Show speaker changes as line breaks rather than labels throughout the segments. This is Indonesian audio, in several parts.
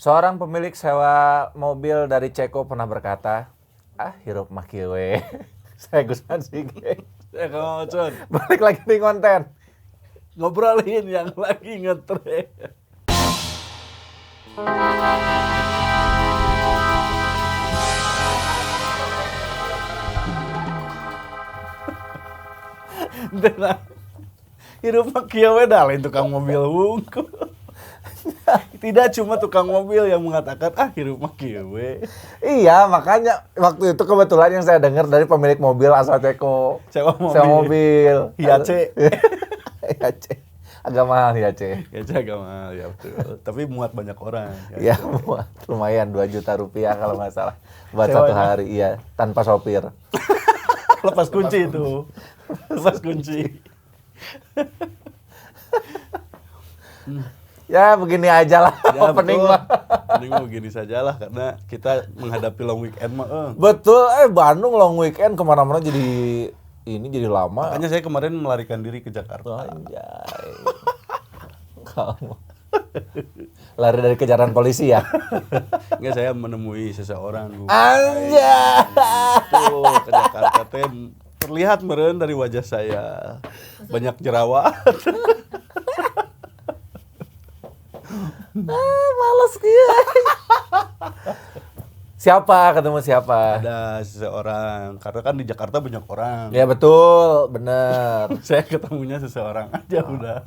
Seorang pemilik sewa mobil dari Ceko pernah berkata, hirup mah kieu we. Saya Gus Hansik.
Saya Kang Ocon.
Balik lagi di konten.
Ngobrolin yang lagi ngetrend. Nah, hidup mah kieu we dah lain tukang mobil wungkul. Tidak cuma tukang mobil yang mengatakan hidup mah kieu we.
Iya, makanya waktu itu kebetulan yang saya dengar dari pemilik mobil asal Ceko.
Sewa
mobil.
Hiace.
Hiace. Agak mahal Hiace.
Ya jaga mahal ya betul. Tapi muat banyak orang.
Ya, lumayan 2 juta rupiah kalau nggak salah. Buat
Sewanya.
1 hari, iya. Tanpa sopir.
Lepas kunci itu. Lepas kunci.
Ya, begini aja lah
Ya,
opening
betul.
mah.
Opening mah begini sajalah karena kita menghadapi long weekend mah.
Betul, Bandung long weekend kemana-mana jadi lama.
Makanya saya kemarin melarikan diri ke Jakarta.
Anjay. Kamu lari dari kejaran polisi ya?
Enggak, saya menemui seseorang.
Anjay.
Tuh, ke Jakarta teh terlihat meren dari wajah saya. Banyak jerawat.
Males dia. Ketemu siapa?
Ada seseorang. Karena kan di Jakarta banyak orang.
Ya betul, bener.
Saya ketemunya seseorang aja udah.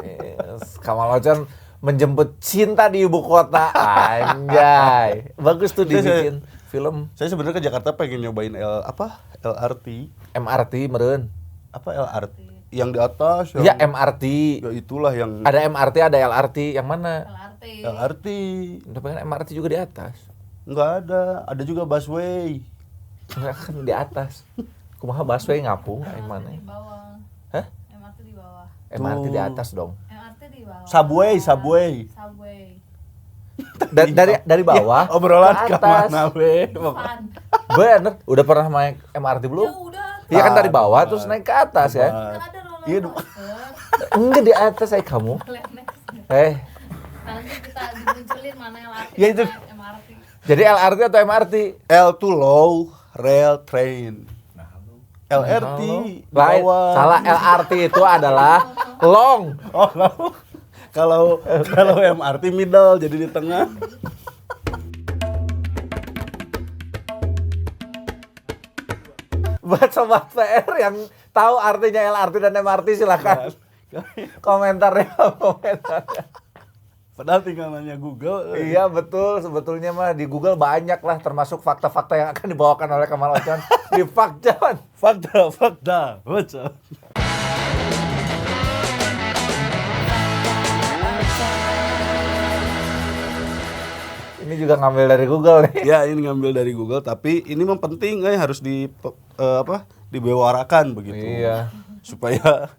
Yes. Kamal Ocon menjemput cinta di ibu kota. Anjay. Bagus tuh dibikin film.
Saya sebenarnya ke Jakarta pengen nyobain LRT.
MRT meren.
Apa LRT? Yang di atas yang
Ya MRT.
ya itulah yang
Ada MRT, ada LRT. Yang mana?
LRT.
Udah pengen MRT juga di atas.
Enggak ada juga busway.
Enggak kan di atas. Kumaha busway ngapung yang mana?
Di bawah.
Hah?
MRT di bawah.
MRT di
Tuh.
atas dong.
MRT di bawah.
Subway.
Subway.
Dari bawah
Obrolan
ke
ke
atas.
mana we?
Fun.
Bener. Udah pernah main MRT
Ya
belum?
udah.
Iya kan dari bawah
Depan.
terus naik ke atas ya.
Kan ada roller
Iya,
coaster.
Enggak di atas kamu.
Lihat next.
Nanti
kita dimunculin mana LRT.
Ya itu.
mana MRT.
Jadi LRT atau MRT?
L to low rail train. LRT di
Lain.
bawah.
Salah, LRT itu adalah long.
Oh, kalau MRT middle jadi di tengah.
Buat sobat PR yang tahu artinya LRT dan MRT silakan komentarnya.
Padahal tinggal nanya Google.
Iya betul, sebetulnya mah di Google banyak lah termasuk fakta-fakta yang akan dibawakan oleh Kamal Ocon di Fakjon.
Fakta. Bocor.
Ini juga ngambil dari Google nih.
Ya, ini ngambil dari Google tapi ini memang penting harus dibewarakan begitu.
Iya.
Supaya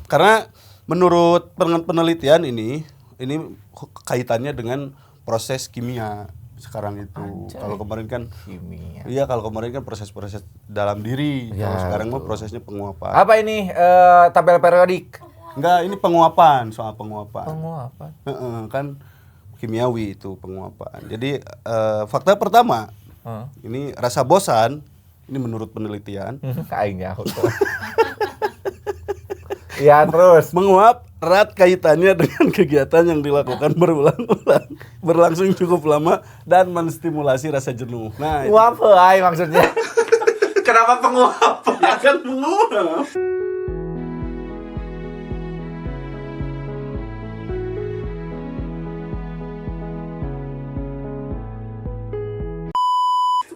karena menurut penelitian ini kaitannya dengan proses kimia sekarang itu.
Anjay.
Kalau kemarin kan
Kimia.
iya, kalau kemarin kan proses-proses dalam diri.
Ya,
Kalau sekarang mah
betul.
prosesnya penguapan.
Apa ini tabel periodik?
Enggak, ini penguapan, soal penguapan.
Penguapan.
Heeh, kan kimiawi itu penguapan. Jadi fakta pertama, ini rasa bosan, ini menurut penelitian,
Kayaknya. Ya terus.
menguap erat kaitannya dengan kegiatan yang dilakukan berulang-ulang, berlangsung cukup lama dan menstimulasi rasa jenuh. Nah, itu.
Nguap ay maksudnya. Kenapa penguap?
Ya kan menguap.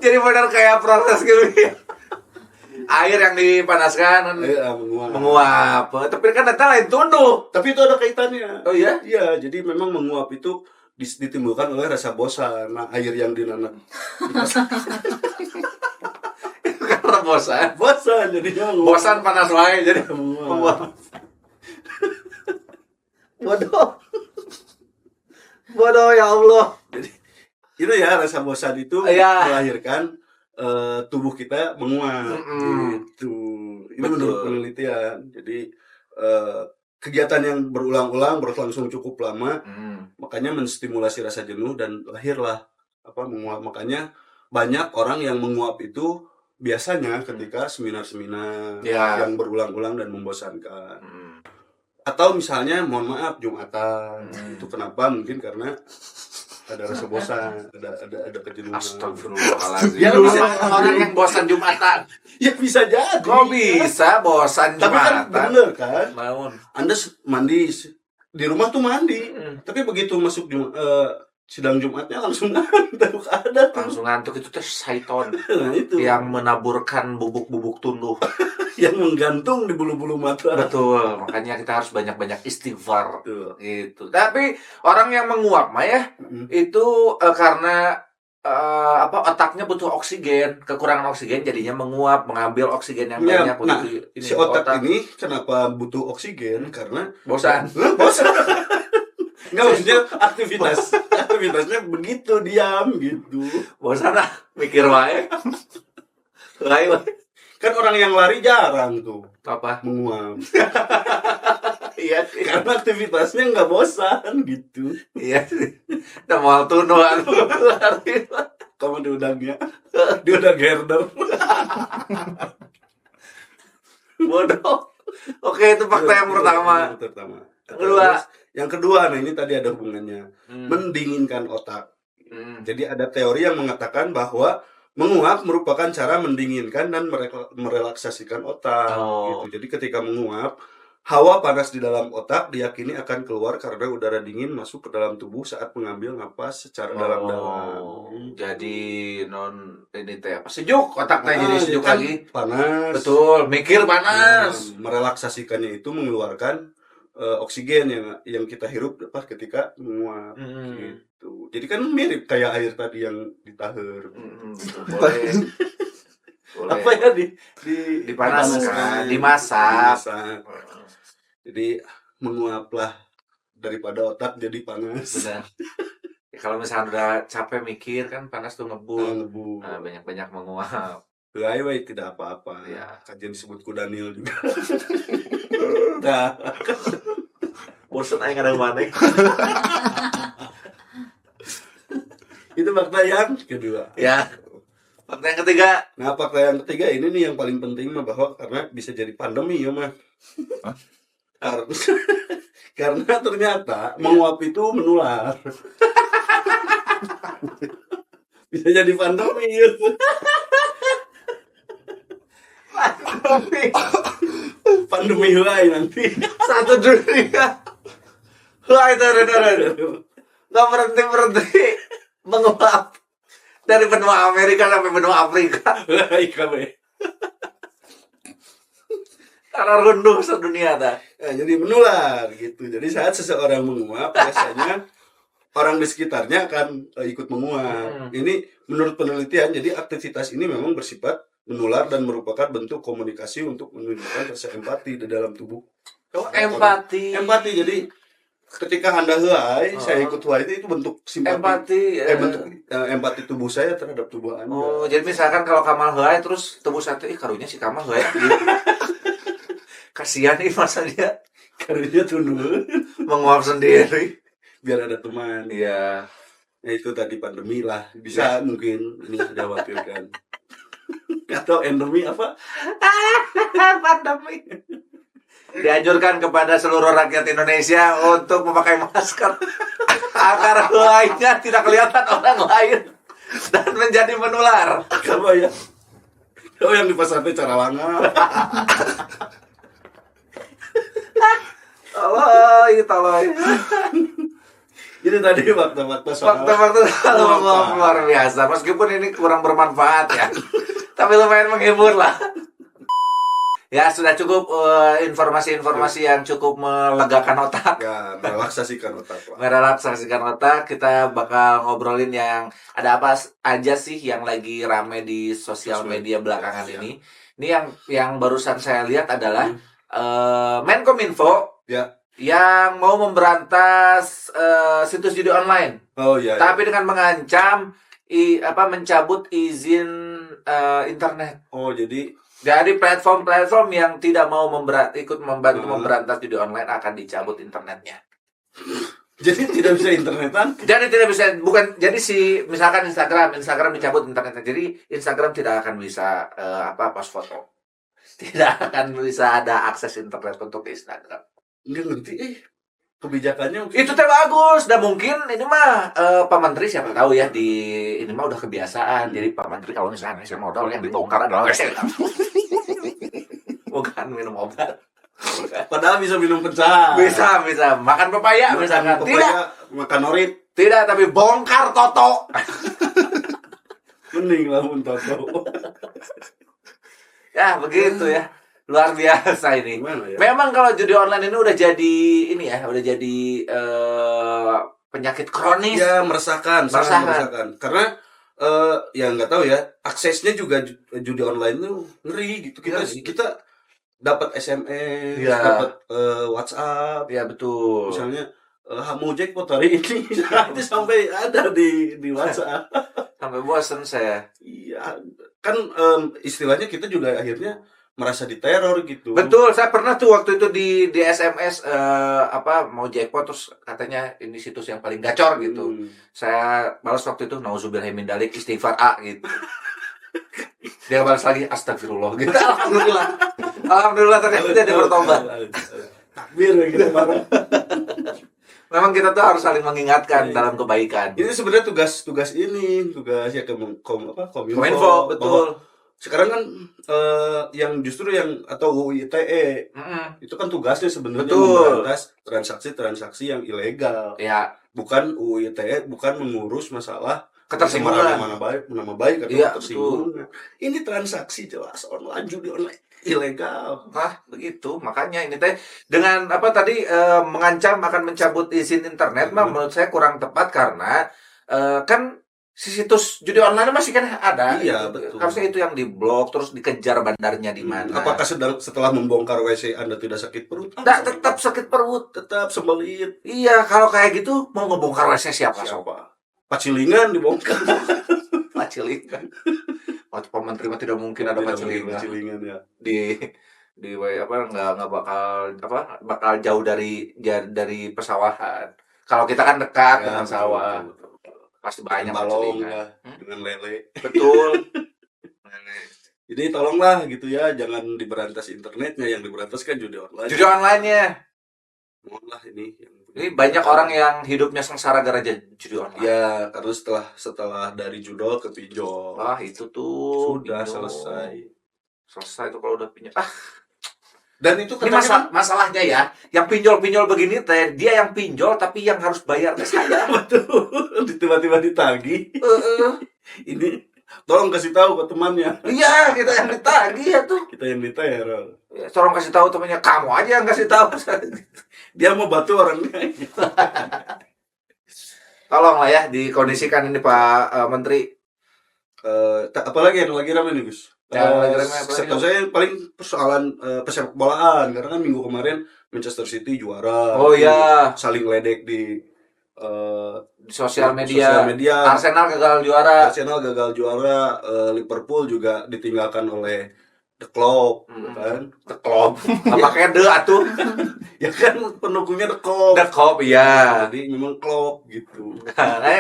Jadi benar kayak proses gitu ya. Air yang dipanaskan
Menguap.
menguap. Tapi kan data lain tunduh.
Tapi itu ada kaitannya.
Oh iya?
Iya, jadi memang menguap itu ditimbulkan oleh rasa bosan. Nah, air yang dinanak
Karena bosan.
bosan jadinya menguap.
Bosan panas wae jadi
Menguap.
menguap. Bodoh ya Allah.
Jadi itu ya rasa bosan itu
Iya.
melahirkan tubuh kita menguap.
Mm-mm.
Gitu. Ini
Betul.
menurut penelitian. Jadi kegiatan yang berulang-ulang berlangsung cukup lama, makanya menstimulasi rasa jenuh dan lahirlah menguap. Makanya banyak orang yang menguap itu biasanya ketika seminar-seminar yang berulang-ulang dan membosankan. Atau misalnya mohon maaf Jumatan. Itu kenapa? Mungkin karena ada rasa bosan, ada kejenuhan.
Astagfirullahaladzim. Ya bisa orang yang bosan Jumatan.
Ya bisa jadi.
Kok bisa bosan
Tapi kan
Jumatan?
bener kan?
Naon?
Anda mandi di rumah tuh mandi, tapi begitu masuk sidang Jumatnya langsung ngantuk ada tuh.
Langsung ngantuk itu teh syaiton
Nah, itu
yang menaburkan bubuk-bubuk tunduh.
yang menggantung di bulu-bulu mata.
Betul, makanya kita harus banyak-banyak istighfar.
Betul.
Gitu. Tapi orang yang menguap mah ya itu karena otaknya butuh oksigen, kekurangan oksigen jadinya menguap, mengambil oksigen yang
Ya,
banyak
nah,
untuk
si otak ini kenapa butuh oksigen? Karena
bosan.
bosan. Enggak, maksudnya aktivitasnya begitu diam gitu.
Bosan lah, mikir wae. Lain wae.
Kan orang yang lari jarang tuh
Apa?
menguap.
Iya sih.
Karena aktivitasnya nggak bosan gitu.
Iya sih. Udah mau tunuhan lari.
Kamu diudangnya, dia udah gerder.
Bodoh. Oke, itu fakta yang pertama. Kedua.
Yang kedua, nah ini tadi ada hubungannya. Mendinginkan otak. Jadi ada teori yang mengatakan bahwa menguap merupakan cara mendinginkan dan merelaksasikan otak. Gitu. Jadi ketika menguap, hawa panas di dalam otak diyakini akan keluar karena udara dingin masuk ke dalam tubuh saat mengambil napas secara dalam-dalam.
Jadi ini teh apa? Sejuk otaknya jadi sejuk
kan
lagi.
Panas.
Betul, mikir panas.
Merelaksasikannya itu mengeluarkan oksigen yang kita hirup pas ketika menguap gitu. Jadi kan mirip kayak air tadi yang ditaher.
Boleh.
Apa ya
dipanaskan, dimasak.
Jadi menguaplah daripada otak jadi panas.
Benar. Ya, kalau misalnya udah capek mikir kan panas tuh ngebul.
Ngebul.
Nah, banyak-banyak menguap.
Wai tidak apa-apa.
Ya.
Kajian disebut ku Daniel juga. Nah,
Bosan aja kadang mana.
itu fakta yang kedua.
Ya. Fakta yang ketiga.
Nah, fakta yang ketiga ini nih yang paling penting mah bahwa karena bisa jadi pandemi ya mah. Karena ternyata menguap itu menular. Bisa jadi pandemi ya. Pandemi huai nanti.
Satu dunia. Wah, itu nggak berhenti menguap dari benua Amerika sampai benua Afrika. Karena runduh sedunia dah.
Nah, jadi menular gitu. Jadi saat seseorang menguap biasanya orang di sekitarnya akan ikut menguap. Ini menurut penelitian, jadi aktivitas ini memang bersifat menular dan merupakan bentuk komunikasi untuk menunjukkan rasa empati di dalam tubuh.
Empati.
Empati, jadi ketika Anda huai, saya ikut huai itu bentuk simpati.
Empati.
Bentuk empati tubuh saya terhadap tubuh Anda.
Oh, jadi misalkan kalau Kamal huai terus tubuh satu, karunya si Kamal huai. Kasihan nih masa dia
Karunya tunduk
menguap sendiri.
biar ada teman.
Iya.
Ya itu tadi pandemi lah. Bisa mungkin ini dikhawatirkan. Atau endemi apa?
Pandemi. Dianjurkan kepada seluruh rakyat Indonesia untuk memakai masker agar lainnya tidak kelihatan orang lain dan menjadi menular.
Apa ya? Oh, yang di pasar teh Carawanga.
Tolong.
Jadi tadi fakta-fakta soal
Fakta-fakta luar biasa. Meskipun ini kurang bermanfaat ya, tapi lumayan menghibur lah. Ya, sudah cukup informasi-informasi yang cukup melegakan otak.
Ya, merelaksasikan otak.
Merelaksasikan otak. Kita bakal ngobrolin yang ada apa aja sih yang lagi rame di sosial media belakangan ini. Ini yang barusan saya lihat adalah Menkominfo yang mau memberantas situs judi online.
Oh iya.
Tapi dengan mengancam mencabut izin internet.
Oh, jadi
Jadi platform-platform yang tidak mau ikut membantu
Hmm.
memberantas judi online akan dicabut internetnya.
Jadi tidak bisa internetan.
Jadi tidak bisa, jadi misalkan Instagram dicabut internetnya. Jadi Instagram tidak akan bisa post foto. Tidak akan bisa ada akses internet untuk Instagram.
Nggak ngerti kebijakannya.
Itu teh bagus, dan mungkin ini mah Pak Menteri siapa tahu ya ini mah udah kebiasaan. Jadi Pak Menteri kalau misalnya saya modal yang dibongkar adalah WC. Bukan minum obat.
Padahal bisa minum pecahan.
Bisa makan pepaya misalkan. Tidak,
makan norit.
tidak, tapi bongkar toto.
Mending lamun toto.
Ya begitu ya, luar biasa ini.
Gimana ya?
Memang kalau judi online ini udah jadi penyakit kronis.
Ya meresahkan, sangat
Meresahkan.
meresahkan. Karena ya nggak tahu ya, aksesnya juga judi online tuh ngeri gitu.
Ngeri.
Kita dapat SMS,
Iya.
dapat WhatsApp,
Ya betul.
misalnya mau jackpot hari ini, itu sampai ada di WhatsApp.
Sampai bosan saya.
Iya, kan istilahnya kita juga akhirnya merasa diteror gitu.
Betul, saya pernah tuh waktu itu di SMS mau jackpot, terus katanya ini situs yang paling gacor gitu.
Hmm.
Saya balas waktu itu nauzubillahi min dzalik istighfar gitu. Dia balas lagi astagfirullah gitu. Alhamdulillah ternyata dia bertobat.
Takbir ya gitu bareng.
Memang kita tuh harus saling mengingatkan dalam kebaikan.
Ini sebenarnya tugas ya Kominfo.
Kominfo, betul.
Bahwa sekarang kan yang justru atau UU ITE
Mm-mm.
itu kan tugasnya sebenarnya
Betul.
memberantas transaksi yang ilegal.
Ya,
Bukan UU ITE bukan mengurus masalah
ketersinggungan.
nama baik atau
Iya,
ketersinggungan. Ini transaksi jelas online, judi online ilegal.
Nah, begitu. Makanya ini teh dengan mengancam akan mencabut izin internet mah menurut saya kurang tepat karena kan si situs judi online masih kan ada.
Iya,
gitu.
betul.
Harusnya itu yang diblok terus dikejar bandarnya di mana.
Apakah setelah membongkar WC Anda tidak sakit perut?
Nggak, tetap sakit perut.
Tetap sembelit.
Iya, kalau kayak gitu mau ngebongkar WC siapa?
Siapa? Pacilingan dibongkar.
Pacilingan. Waktu Pak Menteri mah tidak mungkin ada pacilingan.
Pacilingan ya.
di nggak bakal jauh dari pesawahan. Kalau kita kan dekat dengan sawah, pasti banyak
balong
pacilingan.
lah dengan lele.
Betul.
Jadi tolonglah gitu ya, jangan diberantas internetnya, yang diberantas kan judi online.
Judi online-nya.
Mohonlah ini.
Ini banyak orang yang hidupnya sengsara gara judi online.
Ya, karena setelah dari judol ke pinjol.
Wah, itu tuh
Sudah
pinjol. Selesai tuh kalau udah pinjol.
Dan itu
Ini
katanya
masalahnya ya, yang pinjol-pinjol begini teh, dia yang pinjol tapi yang harus bayar teh saya.
betul, tiba-tiba ditagih. Ini tolong kasih tahu ke temannya.
Iya, kita yang ditagih ya tuh.
Kita yang diteror.
Ya, tolong kasih tahu temannya, kamu aja yang kasih tahu.
Dia mau bantu orangnya.
Tolonglah ya dikondisikan ini Pak Menteri.
Apalagi yang lagi ramai nih Gus?
Yang lagi ramai apa lagi?
Setahu saya paling persoalan pesepak bolaan, karena kan minggu kemarin Manchester City juara.
Oh ya,
Saling ledek di
di sosial media. Arsenal gagal juara.
Arsenal gagal juara, Liverpool juga ditinggalkan oleh The Klopp, kan?
The Klopp. Apa kayak The atuh?
Ya kan pendukungnya The Klopp.
The Klopp ya.
Jadi memang Klopp gitu.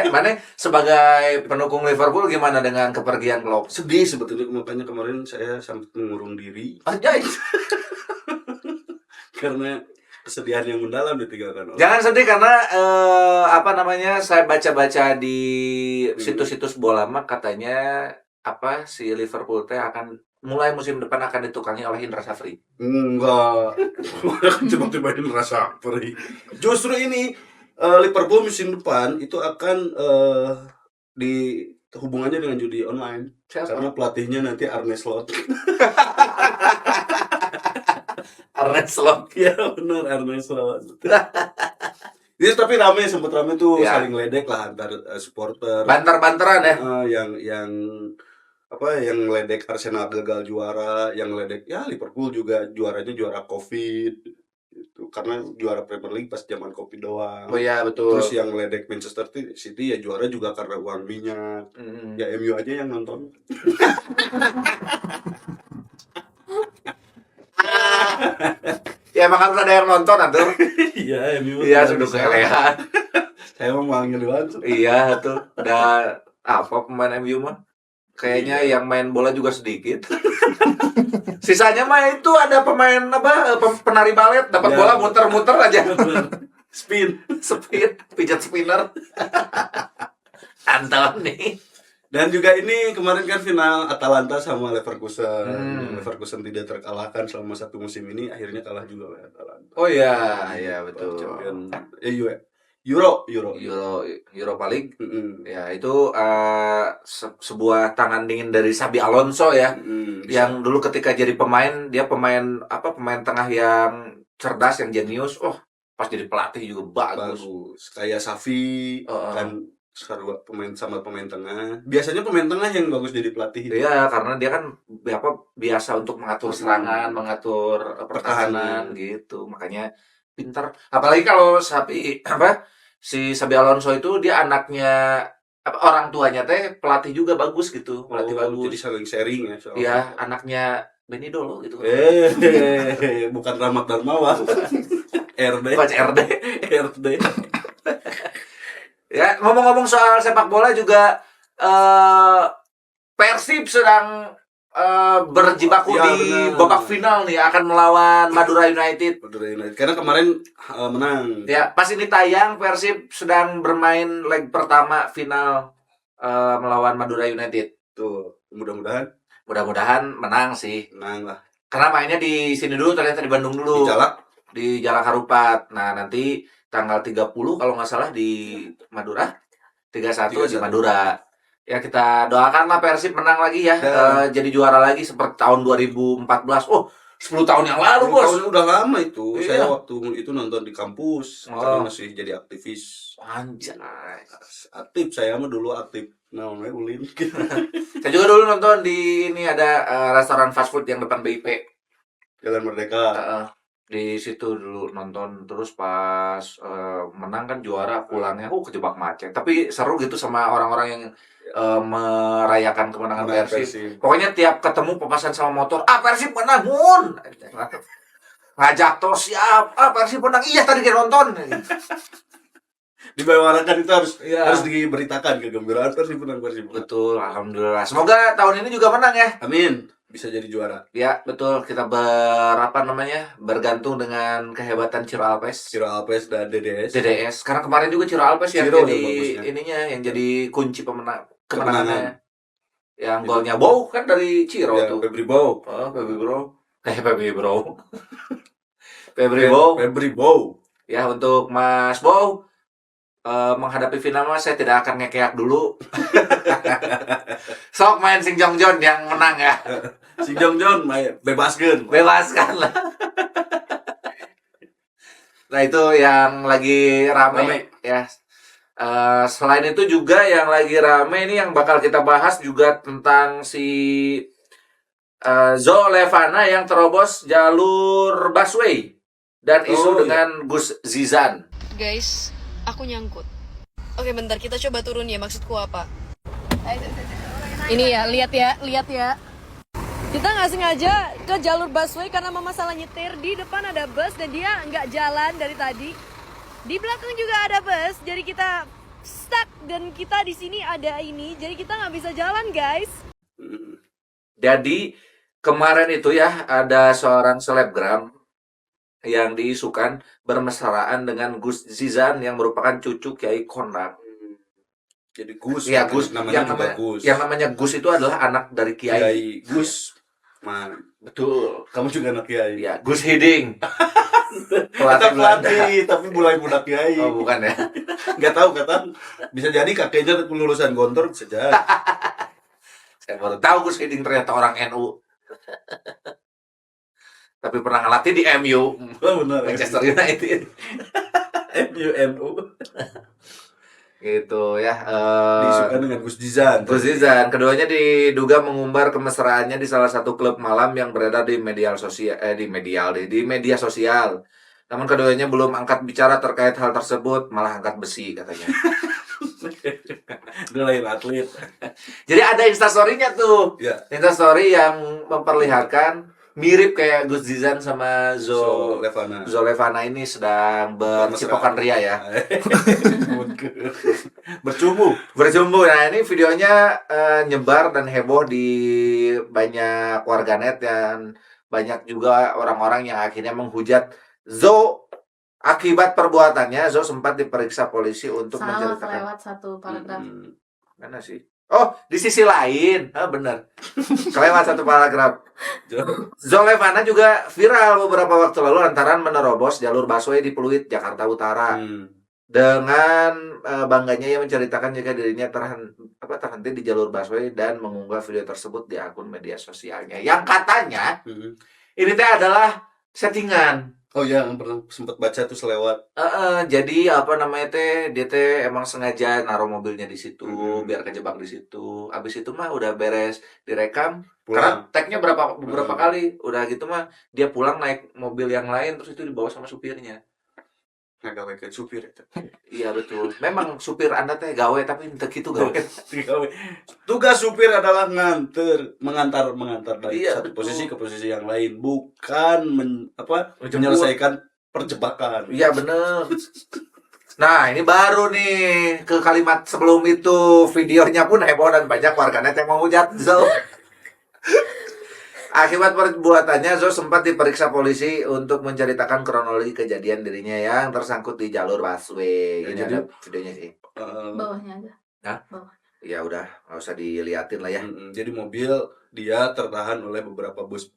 Mana sebagai pendukung Liverpool gimana dengan kepergian Klopp?
Sedih sebetulnya, makanya kemarin saya sampai mengurung diri
Anjay.
karena kesedihan yang mendalam ditinggalkan oleh.
Jangan sedih karena saya baca-baca di situs-situs bola mah katanya si Liverpool teh akan mulai musim depan akan ditukangi oleh Indra Safri.
Enggak. Coba-coba rasa perih. Justru ini Liverpool musim depan itu akan di hubungannya dengan judi online.
Siapa?
Karena pelatihnya nanti Arne Slot.
Arne Slot.
Ya benar, Arne Slot. Ini tapi sempat rame tuh,
Ya.
saling ledek lah antar supporter.
Banter-banteran ya.
Yang ledek Arsenal gagal juara, yang ledek ya Liverpool juga juaranya juara Covid itu karena juara Premier League pas zaman Covid doang.
Oh iya betul.
Terus yang ledek Manchester City ya juara juga karena uang minyak. Ya MU aja yang nonton.
Ya emang harus ada yang nonton atuh.
Iya, MU.
Iya, sudah kelehan.
Saya mau manggil Iwan.
Iya tuh, ada apa pemain MU mah? Kayaknya yang main bola juga sedikit. Sisanya mah itu ada pemain apa? Penari balet dapat
Ya.
bola muter-muter aja.
Spin.
Speed, pijat spinner. Anton nih.
Dan juga ini kemarin kan final Atalanta sama Leverkusen.
Hmm.
Leverkusen tidak terkalahkan selama satu musim ini, akhirnya kalah juga oleh Atalanta.
Oh iya, iya betul.
Champion Euro.
Europa League.
Mm-mm.
Ya itu sebuah tangan dingin dari Xabi Alonso ya.
Mm-mm.
Yang dulu ketika jadi pemain, dia pemain tengah yang cerdas, yang jenius. Oh, pas jadi pelatih juga bagus.
Kayak Xavi
Heeh.
kan sekarang pemain sama pemain tengah. Biasanya pemain tengah yang bagus jadi pelatih.
Iya, karena dia kan biasa untuk mengatur serangan, mengatur pertahanan gitu. Makanya pintar. Apalagi kalau si Xabi Alonso itu dia anaknya orang tuanya teh pelatih juga bagus gitu, pelatih bagus.
Jadi saling sharing ya.
Iya, anaknya Benidolo gitu.
Bukan Rahmat Darmawan. RD.
Coach RD.
RD.
Ya, ngomong-ngomong soal sepak bola juga Persib sedang berjibaku
Ya,
di
benar.
babak final nih akan melawan Madura United.
Karena kemarin menang.
Ya, pas ini tayang Persib sedang bermain leg pertama final melawan Madura United.
Tuh, mudah-mudahan
Mudah-mudahan menang sih.
menang lah.
Karena mainnya di sini dulu, ternyata di Bandung dulu. Di Jalak Harupat. Nah, nanti tanggal 30 kalau nggak salah di Madura. 31 di Madura. Ya, kita doakanlah Persib menang lagi ya. Jadi juara lagi seperti tahun 2014. Oh, 10 tahun yang lalu, Bos.
Tahun udah lama itu.
Iya.
Saya waktu itu nonton di kampus. Karena masih jadi aktivis.
Anjay.
Aktif, saya mah dulu aktif. Namanya ulin.
Saya juga dulu nonton di ini ada restoran fast food yang depan BIP.
Jalan Merdeka.
Di situ dulu nonton, terus pas menang kan juara, pulangnya kejebak macet. Tapi seru gitu sama orang-orang yang merayakan kemenangan Persib. Pokoknya tiap ketemu papasan sama motor, Persib menang, mun. Ngajak terus siap, Persib menang. Iya tadi dia nonton.
Dibayangkan itu harus diberitakan kegembiraan Persib menang.
Betul, alhamdulillah. Semoga tahun ini juga menang ya.
Amin. Bisa jadi juara.
Ya, betul. Kita bergantung dengan kehebatan Ciro Alves
dan DDS.
Karena kemarin juga Ciro Alves yang
Ciro
jadi yang jadi kunci kemenangannya. Yang golnya Bow kan dari Ciro tuh.
Febri Bow.
Febri Bow. Ya, untuk Mas Bow menghadapi final saya tidak akan ngekeak dulu. Sok main Sing Jong Jon yang menang ya.
Sing Jong Jon bebaskan
lah. Nah, itu yang lagi rame. Ya. Selain itu juga yang lagi rame ini yang bakal kita bahas juga tentang si Zo Levana yang terobos jalur busway dan isu dengan Gus Zizan.
Guys, aku nyangkut. Oke, bentar, kita coba turun ya. Maksudku apa? Ini ya, lihat ya. Kita nggak sengaja ke jalur busway karena mama salah nyetir. Di depan ada bus dan dia nggak jalan dari tadi. Di belakang juga ada bus, jadi kita stuck dan kita di sini ada ini, jadi kita nggak bisa jalan, guys.
Jadi kemarin itu ya ada seorang selebgram yang diisukan bermesraan dengan Gus Zizan yang merupakan cucu Kiai Kondang.
Jadi Gus.
Ya, Gus.
Namanya Gus.
Yang namanya Gus itu adalah anak dari Kiai.
Gus.
Betul.
Kamu juga anak Kiai.
Ya, Gus Hiding.
pelatih, tapi mulai budak Kiai.
Oh, bukan ya?
Nggak tahu. Bisa jadi kakeknya lulusan Gontor, bisa jadi.
Saya baru tahu Gus Hiding ternyata orang NU. Tapi pernah ngelatih di MU.
Oh, benar.
Manchester United.
MU.
Gitu ya.
Diisukan dengan Gus Zizan.
Keduanya diduga mengumbar kemesraannya di salah satu klub malam yang beredar di media sosial. Namun keduanya belum angkat bicara terkait hal tersebut, malah angkat besi katanya.
Dia lain atlet.
Jadi ada instastory-nya tuh.
Ya.
Instastory yang memperlihatkan mirip kayak Gus Zizan sama
Levana.
Zolevana ini sedang bercipokan ria ya.
Bercumbu.
Bercumbu. Nah, ini videonya nyebar dan heboh di banyak warganet dan banyak juga orang-orang yang akhirnya menghujat Zo. Akibat perbuatannya, Zo sempat diperiksa polisi untuk
Salah
menceritakan.
kelewat satu paragraf.
Mana sih? Oh, di sisi lain. Bener. Kelewat satu paragraf. Zolevana juga viral beberapa waktu lalu lantaran menerobos jalur busway di Pluit, Jakarta Utara. Dengan bangganya ia menceritakan jika dirinya terhenti di jalur busway dan mengunggah video tersebut di akun media sosialnya. Yang katanya ini teh adalah settingan.
Oh ya, pernah sempat baca tuh selewat.
Jadi apa namanya teh, dia teh emang sengaja naruh mobilnya di situ biar kejebak di situ. Abis itu mah udah beres direkam. Karena
Pulang.
tagnya beberapa kali. Udah gitu mah dia pulang naik mobil yang lain terus itu dibawa sama supirnya.
Nah, gawe ke supir itu.
Iya betul. Memang supir Anda teh gawe tapi ente gitu gawe.
Tugas supir adalah mengantar dari
Iya,
satu
betul.
posisi ke posisi yang lain, bukan menyelesaikan perjebakan.
Iya bener. Nah ini baru nih ke kalimat sebelum itu, videonya pun heboh dan banyak warganet yang menghujat Zo. Akibat perbuatannya, Zo sempat diperiksa polisi untuk menceritakan kronologi kejadian dirinya yang tersangkut di jalur busway.
Ya,
Ini
jadi,
ada videonya sih.
Bawahnya aja.
Ya udah, nggak usah diliatin lah ya.
Jadi mobil dia tertahan oleh beberapa bus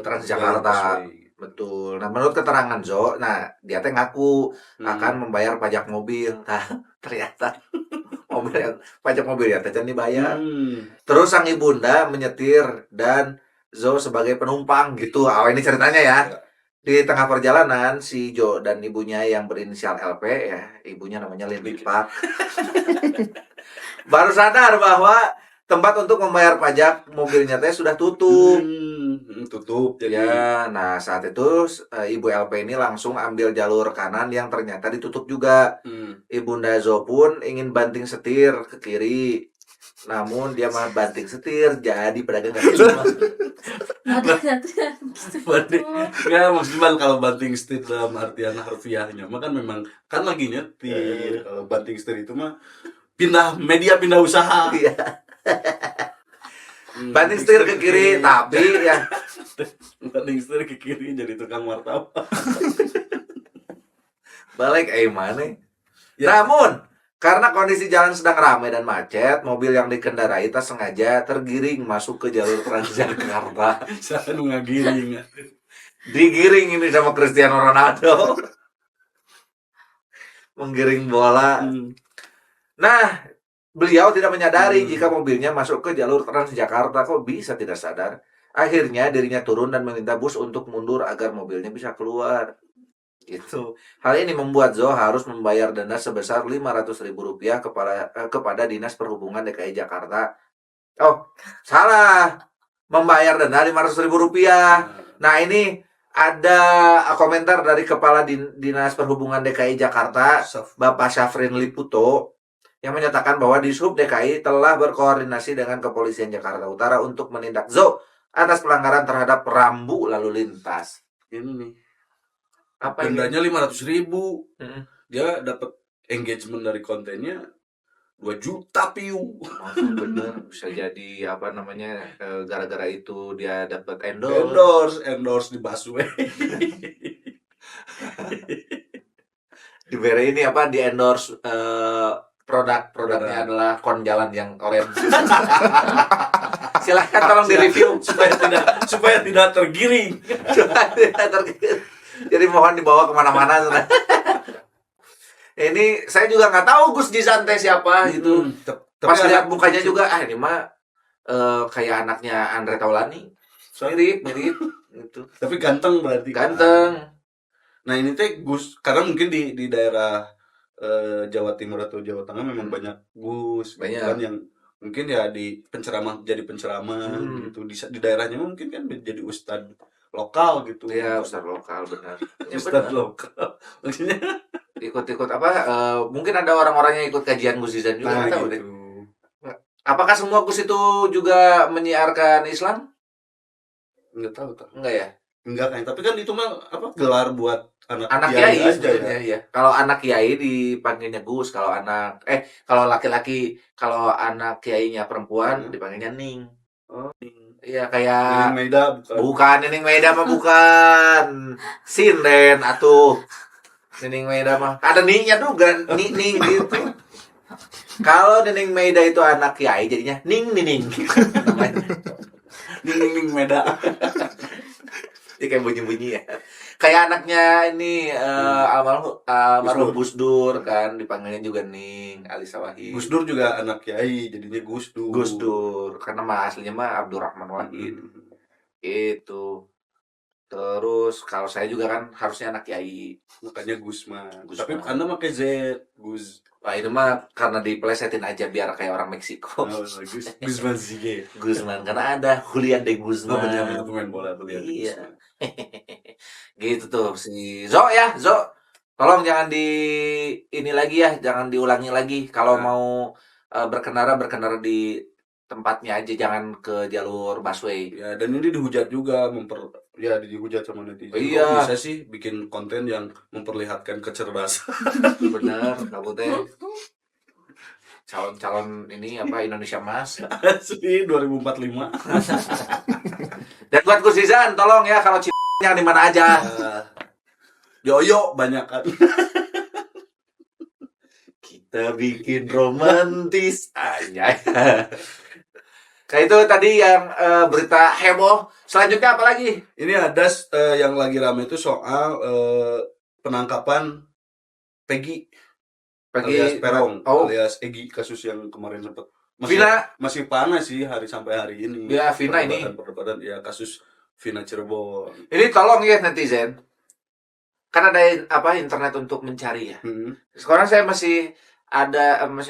Transjakarta.
busway.
Betul. Nah, menurut keterangan Zo, dia teh ngaku akan membayar pajak mobil. Nah, ternyata pajak mobil ya teh dibayar. Terus sang ibunda menyetir dan Zo sebagai penumpang gitu. Ini ceritanya ya. Di tengah perjalanan si Jo dan ibunya yang berinisial LP ya, ibunya namanya Lindy Park. Baru sadar bahwa tempat untuk membayar pajak mobilnya teh sudah tutup.
Tutup. Jadi
Ya, nah saat itu ibu LP ini langsung ambil jalur kanan yang ternyata ditutup juga. Ibunda Zo pun ingin banting setir ke kiri. Namun dia malah banting setir jadi pedagang kaki lima.
banting nggak maksudnya kalau banting setir dalam artian harfiahnya mah kan memang kan lagi nyetir. Kalau banting setir itu mah pindah usaha.
Iya. Banting setir ke kiri tapi ya
banting setir ke kiri jadi tukang martabak.
balik mana?
Ya.
Namun karena kondisi jalan sedang ramai dan macet, mobil yang dikendarai tak sengaja tergiring masuk ke jalur Transjakarta.
Saya nu ngagiring.
Digiring ini sama Cristiano Ronaldo. Menggiring bola. Nah, beliau tidak menyadari jika mobilnya masuk ke jalur Transjakarta. Kok bisa tidak sadar? Akhirnya dirinya turun dan meminta bus untuk mundur agar mobilnya bisa keluar. Gitu. Hal ini membuat Zo harus membayar denda sebesar Rp500.000 kepada Dinas Perhubungan DKI Jakarta. Oh, salah. Membayar denda Rp500.000. Nah, ini ada komentar dari Kepala Dinas Perhubungan DKI Jakarta, Bapak Syafrin Liputo, yang menyatakan bahwa Dishub DKI telah berkoordinasi dengan Kepolisian Jakarta Utara untuk menindak Zo atas pelanggaran terhadap rambu lalu lintas.
Ini nih.
Apa ini?
Dendanya 500.000. Dia dapat engagement dari kontennya 2 juta view.
Bener, bisa jadi apa namanya gara-gara itu dia dapat endorse
di busway.
Diberi ini apa di endorse produknya adalah kon jalan yang orange. Silahkan tolong direview
supaya tidak tergiring.
Jadi mohon dibawa kemana-mana. Ini saya juga nggak tahu Gus Jizan teh siapa gitu. Pas lihat mukanya juga ini mah kayak anaknya Andre Taulani. Mirip gitu.
Tapi ganteng berarti.
Ganteng.
Nah ini teh Gus karena mungkin di daerah Jawa Timur atau Jawa Tengah memang banyak Gus kan yang mungkin ya jadi penceramah gitu di daerahnya mungkin kan jadi ustad lokal gitu.
Iya, ustad lokal benar.
Ustad lokal. Maksudnya
ikut apa mungkin ada orang-orang yang ikut kajian Gus Zizan juga tahu
gitu.
deh. Apakah semua Gus itu juga menyiarkan Islam?
Enggak tahu tuh.
Enggak ya?
Enggak kan, tapi kan itu mah apa gelar buat
Anak
kiai
kiai
aja
sebenarnya
ya.
ya. Kalau anak kiai dipanggilnya Gus, kalau laki-laki, kalau anak kiainya perempuan dipanggilnya Ning.
Oh,
Iya
Nining
kayak
Meida bukan.
bukan Nining Meida mah bukan. Sinden atuh. Nining Meida mah ada Ningnya juga, Ning gitu. Kalau Nining Meida itu anak kiai jadinya Nining namanya.
Nining Meida.
Ini kayak bunyi-bunyi ya. Kayak anaknya ini almarhum Gus Dur kan dipanggilnya juga Ning, Alisa Wahid.
Gus Dur juga anak kiai, jadinya Gus Dur.
Gus Dur karena mah aslinya mah Abdurrahman Wahid. Itu. Terus kalau saya juga kan harusnya anak kiai.
Makanya Gusman.
Gusman.
Tapi Anda pakai Z, Gus.
Wah itu mah karena dipelesetin aja biar kayak orang Meksiko.
Gusman Sige.
Guzman karena ada Julian de Guzman.
Oh benar, itu pemain bola tuh lihat.
Iya. Gitu tuh si Zo ya, Zo. Tolong jangan ini lagi ya, jangan diulangi lagi. Kalau mau berkendara di tempatnya aja, jangan ke jalur busway.
Ya, dan ini dihujat juga dihujat sama netizen.
Iya.
Kok bisa sih bikin konten yang memperlihatkan kecerdasan?
Bener, kamu teh calon ini apa Indonesia Mas.
Asli 2045.
Dan buat Gus Rizan, tolong ya kalau jangan di mana aja.
Yoyo banyak kan.
Kita bikin romantis aja. Kayak itu tadi yang berita heboh. Selanjutnya apa lagi?
Ini ada yang lagi rame itu soal penangkapan Peggy alias Perong alias Egi, kasus yang kemarin sempat masih panas sih sampai hari ini.
Ya, Vina ini.
Perdebatan ya kasus Vina Cirebon.
Ini tolong ya netizen. Kan ada internet untuk mencari ya. Sekarang saya masih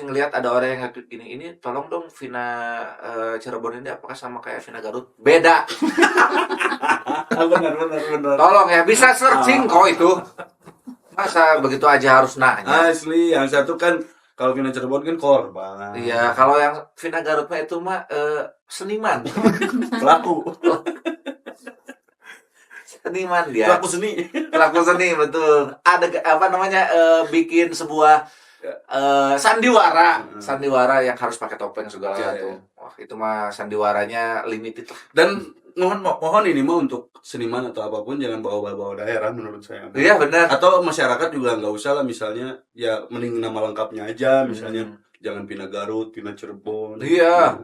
ngelihat ada orang yang nge-tweet gini, ini tolong dong Vina Cirebon ini apakah sama kayak Vina Garut? Beda.
benar.
Tolong ya, bisa searching kok itu. Masa begitu aja harus nanya?
Asli, yang satu kan kalau Vina Cirebon kan korban.
Iya, kalau yang Vina Garut mah itu mah seniman.
Pelaku
Seniman dia.
Pelaku seni,
betul. Ada bikin sebuah sandiwara yang harus pakai topeng segala tuh. Wah, itu mah sandiwaranya limited lah.
Dan mohon ini mah untuk seniman atau apapun jangan bawa-bawa daerah menurut saya.
Iya benar.
Atau masyarakat juga nggak usah lah, misalnya ya mending nama lengkapnya aja, misalnya jangan Vina Garut, Vina Cirebon.
Iya.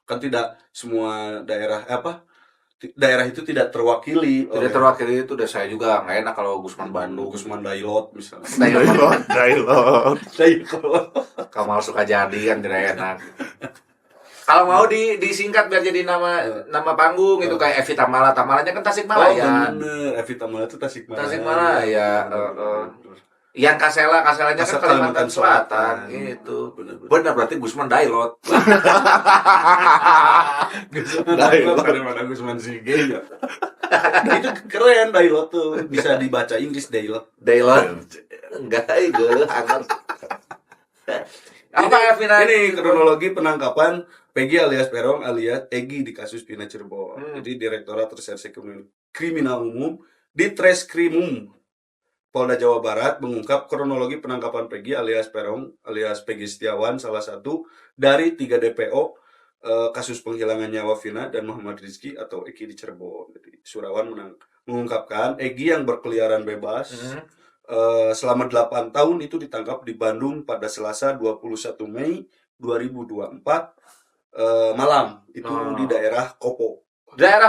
Kan tidak semua daerah itu tidak terwakili.
Tidak terwakili itu udah saya juga nggak enak kalau Gusman Bandung,
Gusman Dailot misalnya.
Dailot. Kamal Sukajadi kan tidak enak. Kalau mau disingkat biar jadi nama panggung itu kayak Evi Tamala. Tamalanya kan Tasikmalaya.
Oh bener, Evi Tamala itu Tasikmalaya.
Tasikmalaya. Yang Kaselanya kan Kalimantan Selatan. Itu. Benar berarti Gusman Dailot.
Dailot daripada Gusman Sige ya. Itu keren Dailot tuh, bisa dibaca Inggris Dailot.
Enggak itu hangat. Apa
ini kronologi penangkapan Peggy alias Perong alias Egi di kasus Vina Cirebon. Jadi Direktorat Reserse Kriminal Umum di Treskrimum Polda Jawa Barat mengungkap kronologi penangkapan Peggy alias Perong alias Peggy Setiawan, salah satu dari 3 DPO kasus penghilangan nyawa Vina dan Muhammad Rizky atau Eki di Cirebon. Jadi Surawan mengungkapkan Egi yang berkeliaran bebas selama 8 tahun itu ditangkap di Bandung pada Selasa 21 Mei 2024 malam. Itu di daerah Kopo. Korea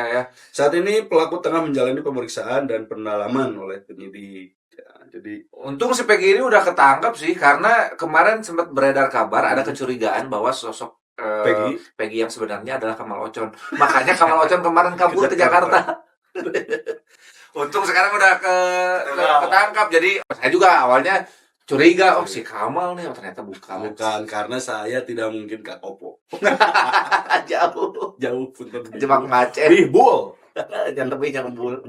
ya.
Saat ini pelaku tengah menjalani pemeriksaan dan pendalaman oleh penyidik. Ya, jadi
untung si Peggy ini udah ketangkap sih, karena kemarin sempat beredar kabar ada kecurigaan bahwa sosok Peggy yang sebenarnya adalah Kamal Ocon. Makanya Kamal Ocon kemarin kabur ke Jakarta. Untung sekarang udah ketangkap. Jadi saya juga awalnya curiga, si Kamal nih, ternyata bukan.
Karena saya tidak mungkin ke Kopo. Jauh punten.
Jebak macet.
Bul.
Jangan bul.